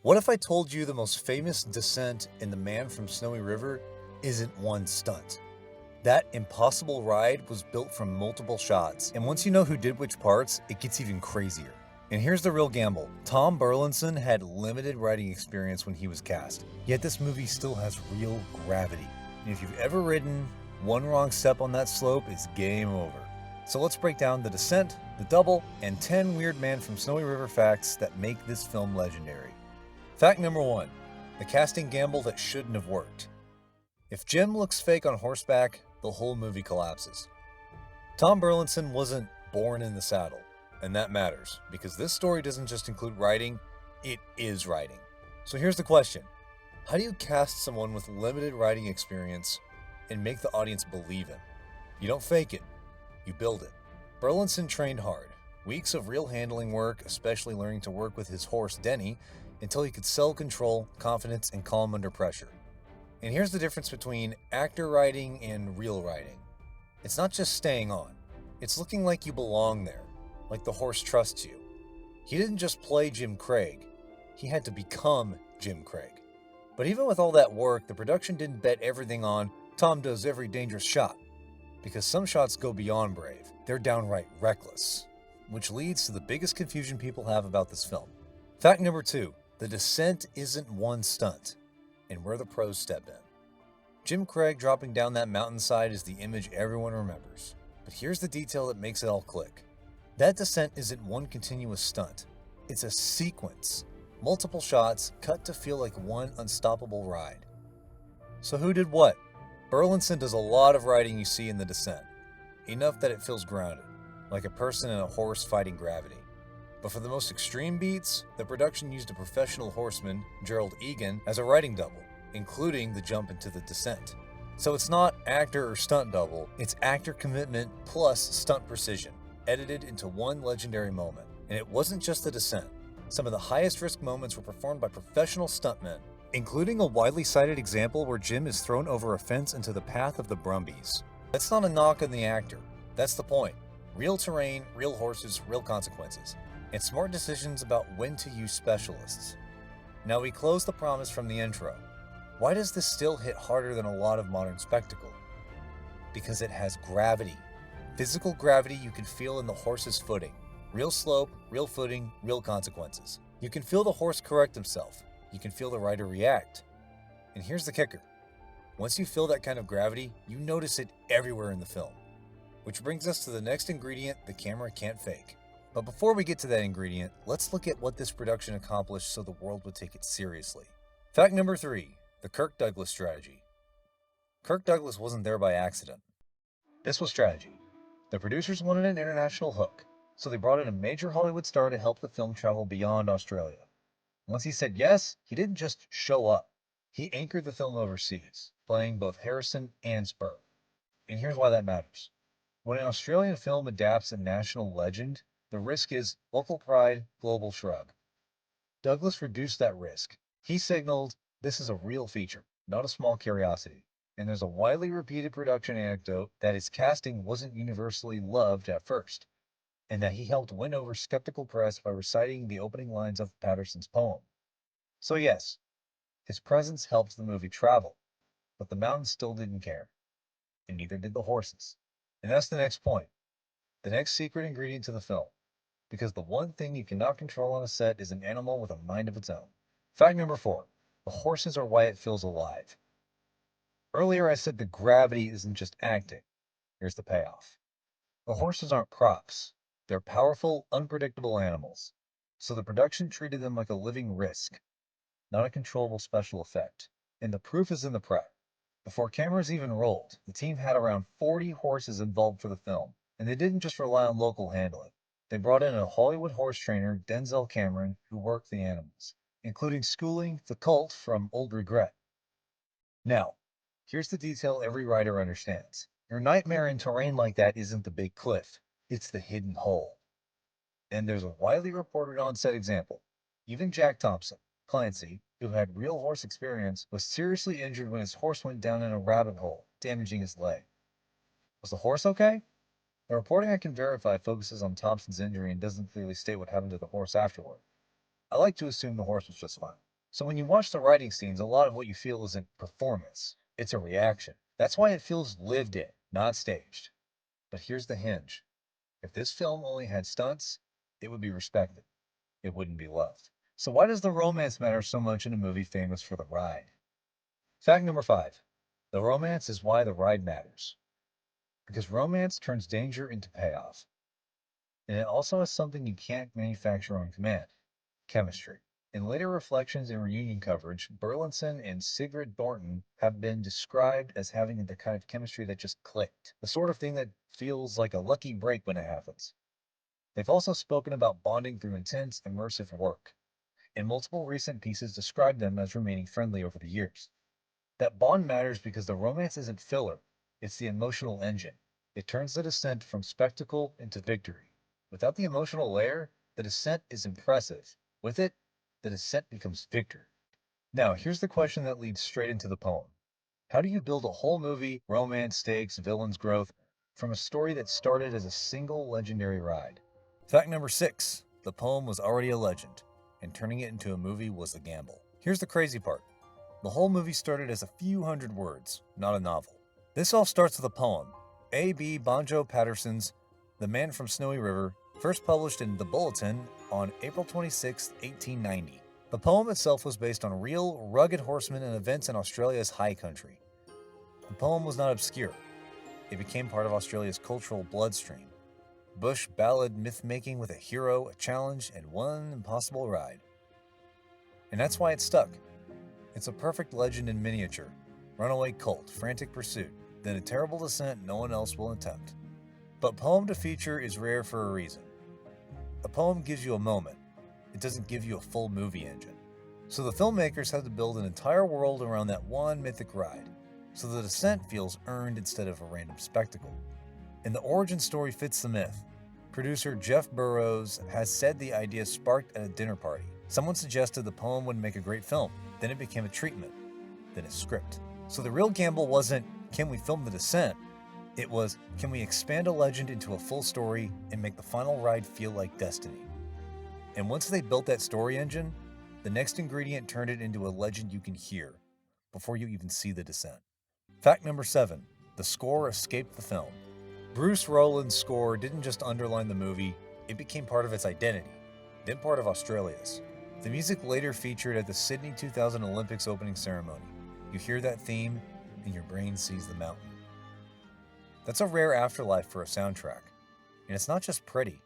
What if I told you the most famous descent in The Man from Snowy River isn't one stunt? That impossible ride was built from multiple shots, and once you know who did which parts, it gets even crazier. And here's the real gamble. Tom Burlinson had limited writing experience when he was cast, yet this movie still has real gravity. And if you've ever ridden, one wrong step on that slope is game over. So let's break down the descent, the double, and 10 weird Man from Snowy River facts that make this film legendary. Fact number 1. The casting gamble that shouldn't have worked. If Jim looks fake on horseback, the whole movie collapses. Tom Burlinson wasn't born in the saddle, and that matters, because this story doesn't just include writing, it is writing. So here's the question. How do you cast someone with limited writing experience and make the audience believe him? You don't fake it, you build it. Burlinson trained hard. Weeks of real handling work, especially learning to work with his horse Denny, until he could sell control, confidence, and calm under pressure. And here's the difference between actor writing and real writing. It's not just staying on. It's looking like you belong there, like the horse trusts you. He didn't just play Jim Craig. He had to become Jim Craig. But even with all that work, the production didn't bet everything on Tom does every dangerous shot. Because some shots go beyond brave. They're downright reckless. Which leads to the biggest confusion people have about this film. Fact number 2. The descent isn't one stunt, and where the pros step in. Jim Craig dropping down that mountainside is the image everyone remembers. But here's the detail that makes it all click. That descent isn't one continuous stunt. It's a sequence. Multiple shots cut to feel like one unstoppable ride. So who did what? Burlinson does a lot of riding you see in the descent. Enough that it feels grounded, like a person and a horse fighting gravity. But for the most extreme beats, the production used a professional horseman, Gerald Egan, as a riding double, including the jump into the descent. So it's not actor or stunt double, it's actor commitment plus stunt precision, edited into one legendary moment. And it wasn't just the descent. Some of the highest risk moments were performed by professional stuntmen, including a widely cited example where Jim is thrown over a fence into the path of the Brumbies. That's not a knock on the actor. That's the point. Real terrain, real horses, real consequences. And smart decisions about when to use specialists. Now we close the promise from the intro. Why does this still hit harder than a lot of modern spectacle? Because it has gravity. Physical gravity you can feel in the horse's footing. Real slope, real footing, real consequences. You can feel the horse correct himself. You can feel the rider react. And here's the kicker. Once you feel that kind of gravity, you notice it everywhere in the film. Which brings us to the next ingredient the camera can't fake. But before we get to that ingredient, let's look at what this production accomplished so the world would take it seriously. Fact number 3, the Kirk Douglas strategy. Kirk Douglas wasn't there by accident. This was strategy. The producers wanted an international hook, so they brought in a major Hollywood star to help the film travel beyond Australia. Once he said yes, he didn't just show up. He anchored the film overseas, playing both Harrison and Spur. And here's why that matters. When an Australian film adapts a national legend, the risk is local pride, global shrug. Douglas reduced that risk. He signaled, this is a real feature, not a small curiosity. And there's a widely repeated production anecdote that his casting wasn't universally loved at first, and that he helped win over skeptical press by reciting the opening lines of Patterson's poem. So yes, his presence helped the movie travel, but the mountains still didn't care, and neither did the horses. And that's the next point, the next secret ingredient to the film. Because the one thing you cannot control on a set is an animal with a mind of its own. Fact number 4. The horses are why it feels alive. Earlier I said the gravity isn't just acting. Here's the payoff. The horses aren't props. They're powerful, unpredictable animals. So the production treated them like a living risk, not a controllable special effect. And the proof is in the prep. Before cameras even rolled, the team had around 40 horses involved for the film. And they didn't just rely on local handling. They brought in a Hollywood horse trainer, Denzel Cameron, who worked the animals, including schooling the colt from Old Regret. Now, here's the detail every rider understands. Your nightmare in terrain like that isn't the big cliff, it's the hidden hole. And there's a widely reported on-set example. Even Jack Thompson, Clancy, who had real horse experience, was seriously injured when his horse went down in a rabbit hole, damaging his leg. Was the horse okay? The reporting I can verify focuses on Thompson's injury and doesn't clearly state what happened to the horse afterward. I like to assume the horse was just fine. So when you watch the riding scenes, a lot of what you feel isn't performance, it's a reaction. That's why it feels lived in, not staged. But here's the hinge. If this film only had stunts, it would be respected. It wouldn't be loved. So why does the romance matter so much in a movie famous for the ride? Fact number 5. The romance is why the ride matters. Because romance turns danger into payoff. And it also has something you can't manufacture on command: chemistry. In later reflections and reunion coverage, Burlinson and Sigrid Thornton have been described as having the kind of chemistry that just clicked, the sort of thing that feels like a lucky break when it happens. They've also spoken about bonding through intense, immersive work, and multiple recent pieces describe them as remaining friendly over the years. That bond matters because the romance isn't filler, it's the emotional engine. It turns the descent from spectacle into victory. Without the emotional layer, the descent is impressive. With it, the descent becomes victory. Now, here's the question that leads straight into the poem. How do you build a whole movie, romance, stakes, villains, growth, from a story that started as a single legendary ride? Fact number 6. The poem was already a legend, and turning it into a movie was a gamble. Here's the crazy part. The whole movie started as a few hundred words, not a novel. This all starts with a poem, A.B. Banjo Patterson's The Man from Snowy River, first published in The Bulletin on April 26, 1890. The poem itself was based on real, rugged horsemen and events in Australia's high country. The poem was not obscure. It became part of Australia's cultural bloodstream. Bush ballad myth-making with a hero, a challenge, and one impossible ride. And that's why it stuck. It's a perfect legend in miniature. Runaway cult, frantic pursuit, then a terrible descent no one else will attempt. But poem to feature is rare for a reason. A poem gives you a moment. It doesn't give you a full movie engine. So the filmmakers had to build an entire world around that one mythic ride, so the descent feels earned instead of a random spectacle. And the origin story fits the myth. Producer Jeff Burrows has said the idea sparked at a dinner party. Someone suggested the poem would make a great film. Then it became a treatment. Then a script. So the real gamble wasn't, can we film the descent? It was, can we expand a legend into a full story and make the final ride feel like destiny? And once they built that story engine, the next ingredient turned it into a legend you can hear before you even see the descent. Fact number 7. The score escaped the film. Bruce Rowland's score didn't just underline the movie, it became part of its identity, then part of Australia's. The music later featured at the Sydney 2000 Olympics opening ceremony. You hear that theme, and your brain sees the mountain. That's a rare afterlife for a soundtrack. And it's not just pretty,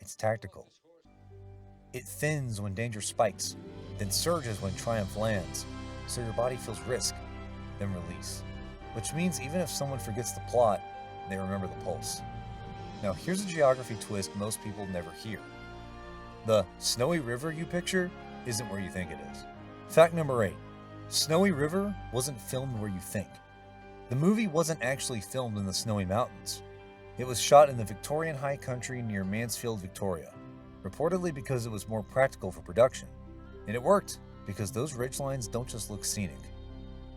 it's tactical. It thins when danger spikes, then surges when triumph lands, so your body feels risk, then release. Which means even if someone forgets the plot, they remember the pulse. Now here's a geography twist most people never hear. The Snowy River you picture isn't where you think it is. Fact number 8. Snowy River wasn't filmed where you think. The movie wasn't actually filmed in the Snowy Mountains. It was shot in the Victorian High Country near Mansfield, Victoria, reportedly because it was more practical for production. And it worked, because those ridgelines don't just look scenic,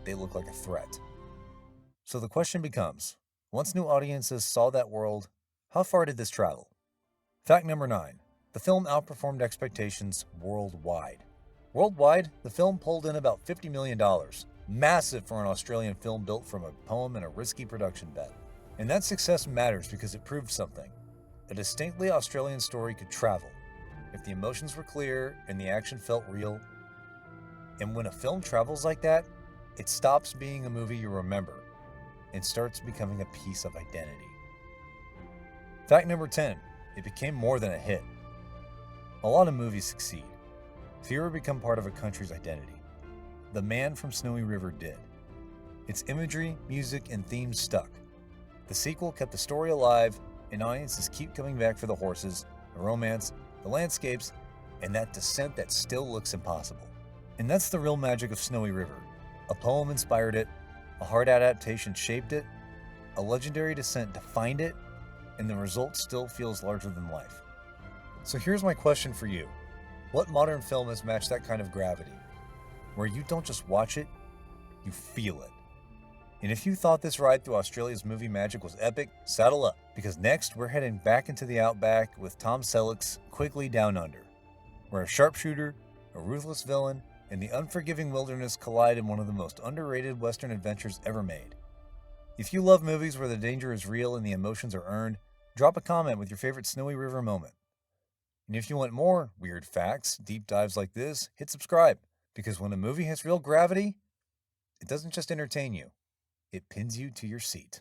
they look like a threat. So the question becomes, once new audiences saw that world, how far did this travel? Fact number 9. The film outperformed expectations worldwide. Worldwide, the film pulled in about $50 million, massive for an Australian film built from a poem and a risky production bet. And that success matters because it proved something. A distinctly Australian story could travel, if the emotions were clear and the action felt real. And when a film travels like that, it stops being a movie you remember and starts becoming a piece of identity. Fact number 10. It became more than a hit. A lot of movies succeed. Fear would become part of a country's identity. The Man from Snowy River did. Its imagery, music, and themes stuck. The sequel kept the story alive, and audiences keep coming back for the horses, the romance, the landscapes, and that descent that still looks impossible. And that's the real magic of Snowy River. A poem inspired it, a hard adaptation shaped it, a legendary descent defined it, and the result still feels larger than life. So here's my question for you. What modern film has matched that kind of gravity? Where you don't just watch it, you feel it. And if you thought this ride through Australia's movie magic was epic, saddle up, because next we're heading back into the outback with Tom Selleck's Quickly Down Under, where a sharpshooter, a ruthless villain, and the unforgiving wilderness collide in one of the most underrated Western adventures ever made. If you love movies where the danger is real and the emotions are earned, drop a comment with your favorite Snowy River moment. And if you want more weird facts, deep dives like this, hit subscribe, because when a movie has real gravity, it doesn't just entertain you, it pins you to your seat.